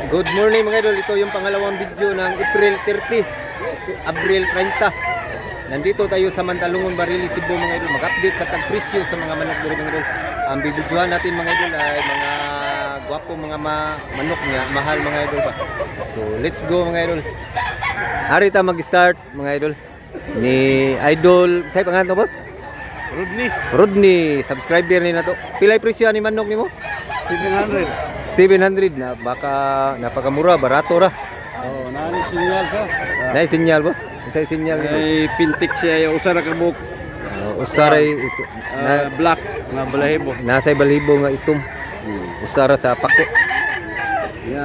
Good morning mga idol, ito yung pangalawang video ng April 30, April 30. Nandito tayo sa Mantalungon, Barili, Cebu mga idol. Mag-update sa tagpresyo sa mga manok dito mga idol. Ang bibidyohan natin mga idol ay mga gwapo mga manok niya, mahal mga idol ba. So let's go mga idol. Harita mag-start mga idol. Ni Idol, say pangalan to boss? Rodney, subscriber ni na to. Pilay presyo ni manok nimo? 700 na baka napakamura, barato ra. Oh, nani sinyal sa. Nay sinyal boss. Isay sinyal nito. Ay pintik siya usara ka buk. Usaray ito. Black nga balahibo. Nasay balahibo nga itom. Usara sa pako.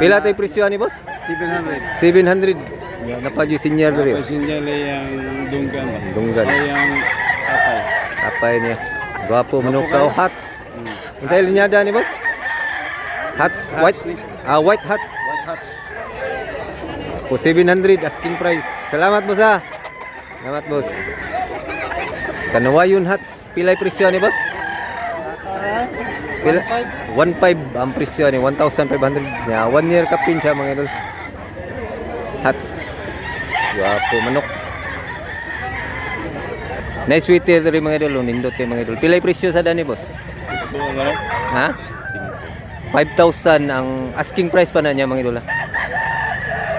Pila tay presyo ni boss? 700. 700. Ya napadyo sinyal diri. Ay sinyal yang dunggan. Dunggan. Ay yang apay. Apay niya. Gwapo manok ka hats. Unsay linyada ni boss? Hats white. White hats. Po 700 asking price. Salamat boss ha. Salamat boss. Kanawayon hats pilay presyo ni boss? Pila 1.5 ang presyo ni 1,500. Ya 1 year kapin siya mga idol. Hats. Wapo manok. Nice sweeter rin mga idol, nindot kayo mga idol. Pilay presyo sa dani boss? Ha? 5,000 ang asking price pa na niya mga idol ha.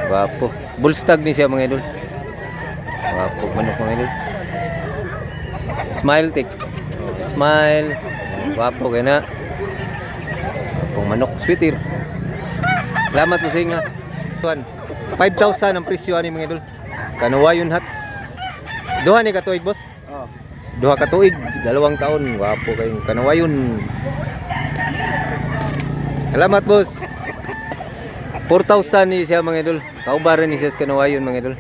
Wapo. Bullstag ni siya mga idol. Wapo manok mga idol. Smile tik. Smile. Wapo kaya na. Wapo manok sweeter. Salamat po sa inyo. 5,000 ang presyo ni mga idol. Kanawayon hats. Duha ni katuig boss? Oh. Duha katuig, 2 taon. Wapo kayong kanawayon. Salamat boss. 4,000 ni siya mga idol. Kaubaran ni siya sa kanawayon mga idol.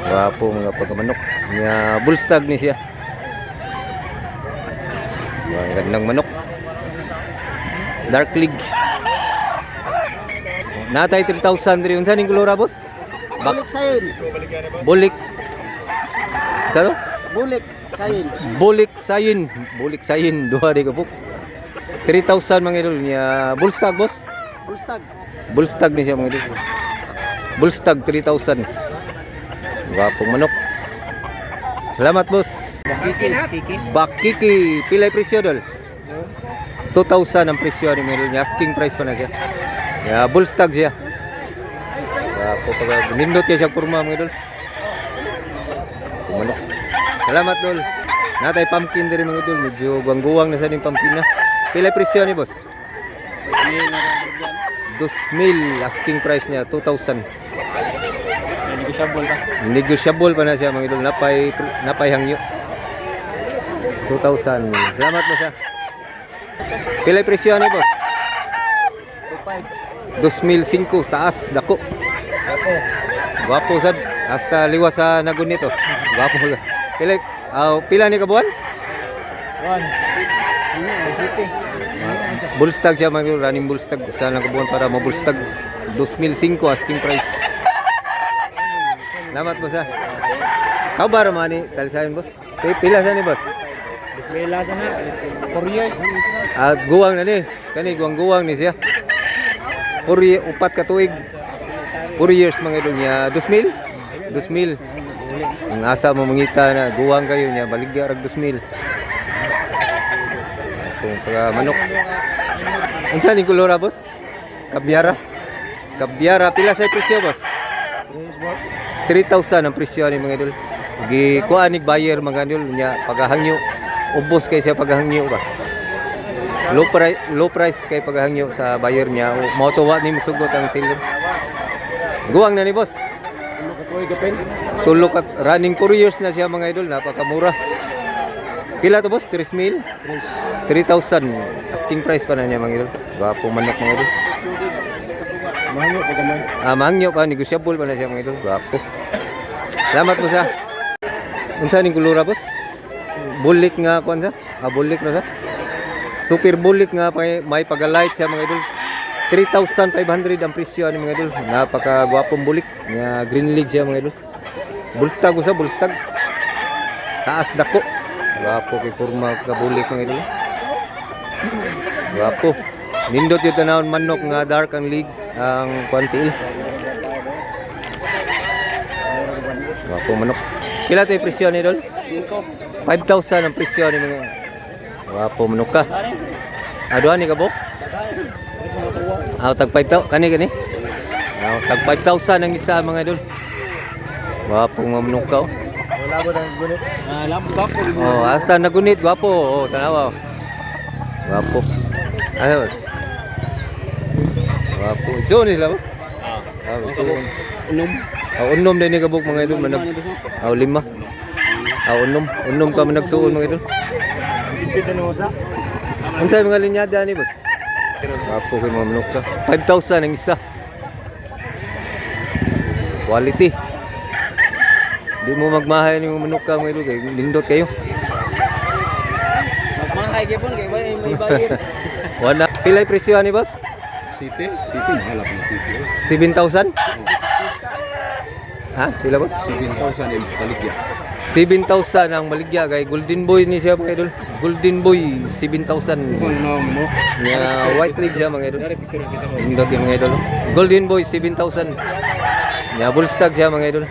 Wapo mga pagkamanok. Nya bullstag ni siya. Ang gandang manok. Dark League. Natay 3,000 rin. Unsa ning kulura boss? Bulik sayin. Bulik. Sa to? Bulik sayin. Bulik sayin. Bulik sayin. Duha di kapuk. 3,000 mga idol niya. Bullstag boss? Bullstag. Bullstag ni siya mga idol. Bullstag 3,000. Gapong manok. Salamat boss. Bakiki. Pilay presyo dol? 2,000 ang presyo ni mga idol niya. Asking price pa na siya. Ya, bullstag siya. Gapo pag nindot kaya siya kurma mga idol. Manok. Salamat dol. Natay pumpkin diri mga idol. Medyo guwang-guwang na sa ning pumpkin na. Pilay presyo ni boss? 2,000 asking price niya 2,000. Negosyable ta. Negosyable pa na siya mga idol. Napay hangyo. 2,000. Salamat mo siya. Pilay presyo ni boss? 2,005 taas dako. Gwapo sad. Hasta liwas sa nagun nito. Gwapo. Pila ni kabuan? 1. Bullstag siya mga running bullstag. Saan lang kabuan para mabulstag. 2,005 asking price. Salamat boss ha. Kabar man ni talisayon boss. Pila sa ni boss? Bismillah sana. 4 years. Guwang na ni. Kani guwang ni siya. Upat ka tuig. 4 years mga idol niya. 2,000. Ang asa mo mangita na guwang kayo niya. Baligya rag 2,000. Kung pagka manok. Ang saan yung kulura boss? Kabyara. Pila sa presyo boss? 3,000 ang presyo ni mga idol. Gikuha ni buyer mga idol niya. Paghahangyo. Ubos kayo siya paghahangyo ba? Low price kay paghahangyo sa buyer niya. Mautuwa ni musugot ang silver. Guwang na ni boss. Tulok at running 4 years na siya mga idol. Napakamura. Pila to boss? 3,000? 3,000. Asking price pa na niya mga idol. Gwapo manok mga idol. Mahangyo pa gamay. Mahangyo pa. Negosyable pa na siya mga idol. Gwapo. Salamat po sa. Unsa ning kulura boss? Bulik nga kuan sa? Bulik na sa? Super bulik nga may pag-light siya mga idol. 3,500 ang presyo ni mga idol. Napaka-gwapong bulik. Nga green league siya mga idol. Bullstag usa, bullstag. Taas dako. Gwapo kay kurma ka bulik mga idol. Gwapo. Nindot yung tanawon manok nga dark ang league. ang kuantiil. Wapo manok. Kila to yung presyo ni Dol? 5. 5,000 ang presyo ni mga. Wapo manok ka. Aduhan ni kabok? Tag 5,000 kani. Tag 5,000 ang isa mga Dol. Wapo nga manok ka. Wala ba nang gunit? Labo po. Hasta nagunit, wapo. Tanawa. Wapo. Ayo. Wapo. So nila boss? So Unom. unom din ni kabuk mga idol manag. Lima. Unom ka managsuon mga idol. Ipit na usa. Unsay mga linyada ni boss? Wapo kay mga manok ka. 5,000 ang isa. Quality. Di mo magmahay ni mga manok ka mga idol kay lindot kayo. Magmahay gyud pon kay may bayad. Wala. Pilay presyo ni boss? City mahal na city. 7,000? Ha? Pila boss? 7,000 yung saligya. 7,000 ang maligya kay Golden Boy ni siya mga idol. Golden Boy 7,000. Kung mo. Nya white leg siya mga idol. Dari picture kita ko. Indot yung mga idol. Golden Boy 7,000. Nya bullstag siya mga idol.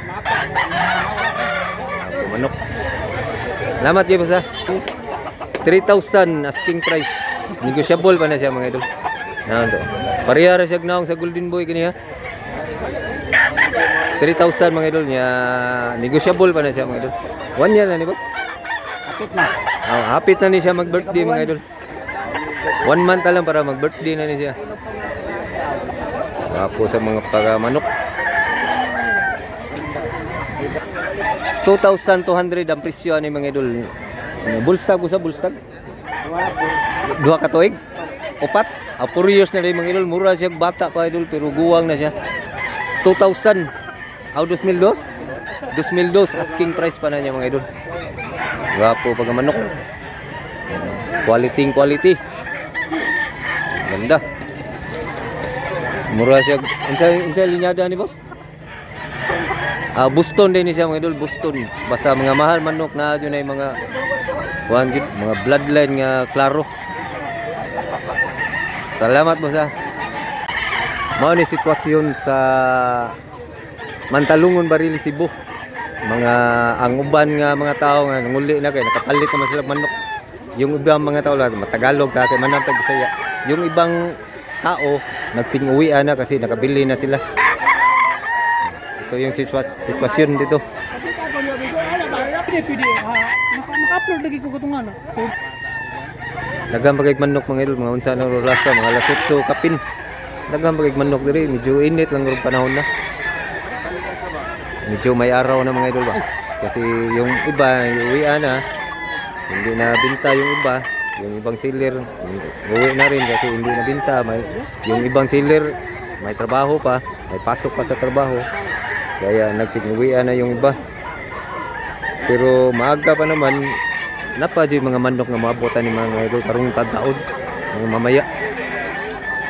Manok. Salamat kayo boss ha. 3,000 asking price. Negotiable pa na siya mga idol. Nanto. Parehara siya gnaong sa Golden Boy kani ha. 3,000 mga idol niya. Negotiable pa na siya mga idol. 1 year na ni boss. Kapit na. Hapit na ni siya mag-birthday mga idol. 1 month na lang para mag-birthday na ni siya. Wapo sa mga pagamanok. 2,200 ang presyo ni mga idol. Bulstag sa bulstag. Duha ka tuig. Upat. 4 years na rin mga idol. Mura siya bata pa idol pero guwang na siya. 2,000. 2,002? 2,002 asking price pa na niya mga idol. Wapo pag manok. Quality. Ganda. Mura siya. Insya linyada ni boss? Boston din siya mga idol. Boston. Basta mga mahal manok na yun ay mga mga bloodline nga klaro. Salamat boss ha. Mao ni sitwasyon sa Mantalungon, Barili, Cebu. Mga ang uban nga mga tao nga nanguli na kay nakapalit naman sila manok. Yung ibang mga tao lang matagalog ta kay manang tagisaya. Yung ibang tao nagsing-uwi na kasi nakabili na sila. Ito yung sitwasyon dito. Naka-upload lagi ko katong ano. Daghang bagay manok mga idol, mga unsa na rasa, mga lasutso, kapin. Daghang bagay manok diri, medyo init lang ng panahon na. Medyo may araw na mga idol ba. Kasi yung iba, uwi na. Hindi na binta yung iba. Yung ibang seller, uwi na rin kasi hindi na binta. Yung ibang seller, may trabaho pa. May pasok pa sa trabaho. Kaya nagsinuwi na yung iba. Pero maaga pa naman, napadyo yung mga manok na maabotan ni mga idol. Karong tadaon, mga mamaya.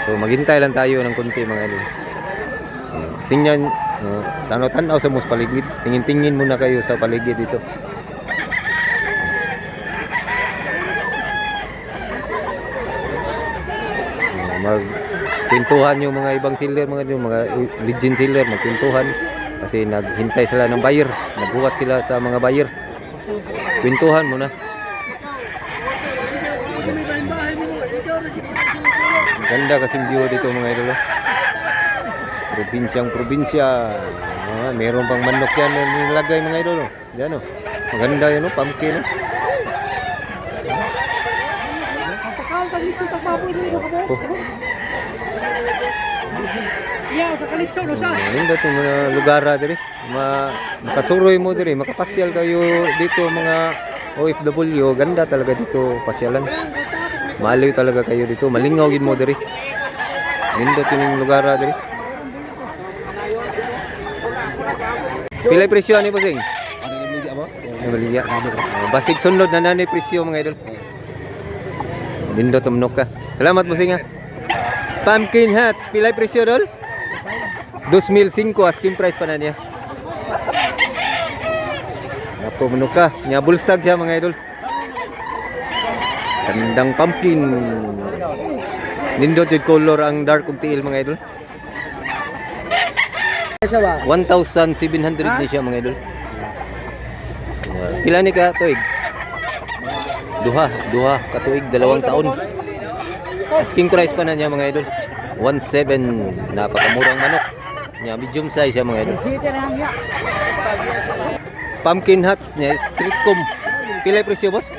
So maghintay lang tayo ng konti mga idol. Tingnan, tanaw-tanaw sa mus paligid. Tingin-tingin muna kayo sa paligid dito. Magkwentuhan yung mga ibang seller, mga legend seller, magkwentuhan. Kasi naghintay sila ng buyer. Nagbuhat sila sa mga buyer. Kwentuhan muna. Ganda kasing view dito mga idol. Probinsya. Meron pang manok yan nilagay mga idol. Yan o. Maganda yun o. Pumpkin o. Yeah, sa kalitsaw no siya. Hindi itong mga lugar diri. Makasuroy mo diri. Makapasyal kayo dito mga OFW. Ganda talaga dito pasyalan. Maliw talaga kayo dito. Malingaw gid mo diri. Hindi itong lugar diri. Pilay presyo ani bossing? Ano yung media boss? Nabaligya. Basig sunod na nanay presyo mga idol. Lindo tumnok ka. Salamat bossing ha. Pumpkin hats, pilay presyo dol? 2,005 asking price pa na niya. Apo manok ka. Nya bullstag siya mga idol. Tandang pumpkin. Lindo jud color ang dark ug tiil mga idol. Isa ba? 1,700 ni siya mga idol. Pila ni ka tuig? Duha ka tuig, 2 taon. Asking price pa na niya mga idol. 1,700, napakamurang manok. Nya medium size siya mga idol. Pumpkin huts niya, street com. Pila yung presyo boss?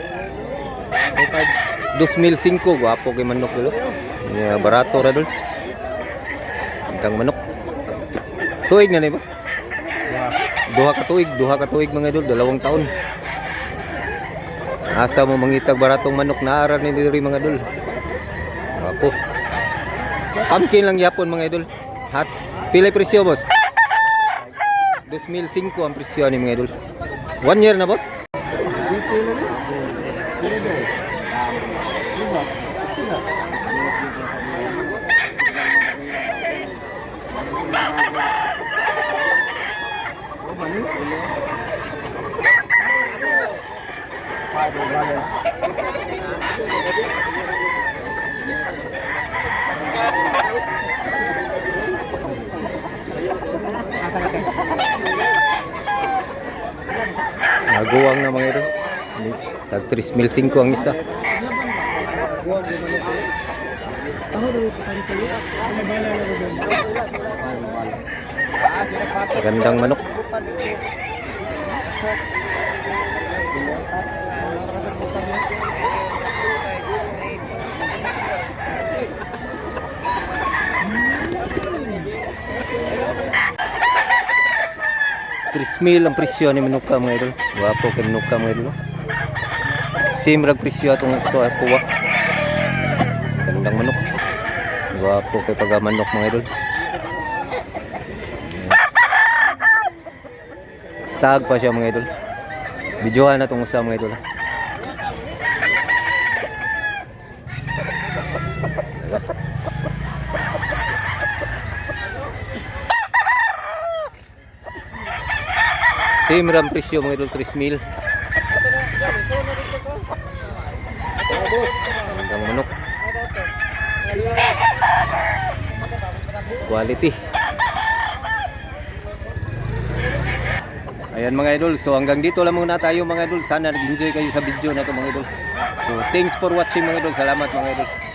2,500, guwapo kay manok dito. Nya barato ra dol. Ang manok. Tuig na ni boss. Duha ka tuig mga idol, 2 taon. Asa mo mangitag baratong manok na ara ni diri mga idol. Guwapo. Pumpkin lang yapon mga idol. Hats, pila presyo boss? 2,500 ang presyo ni mga idol. 1 year na boss? Naguwang na mga idol. Tag 3,500 ang isa. Gandang manok. $3,000 ang presyo ni Manuka mga idol. Guwapo kay Manuka mga idol. Same rag presyo atong ito at kuwa. Gandang manok. Guwapo kay pagamanok mga idol. Stag pa siya mga idol. Videohan na itong usa mga idol. Same ram presyo mga idol, 3,000. Ang manok. Quality. Ayan mga idol, so hanggang dito lang muna tayo mga idol. Sana nag-enjoy kayo sa video na ito mga idol. So thanks for watching mga idol. Salamat mga idol.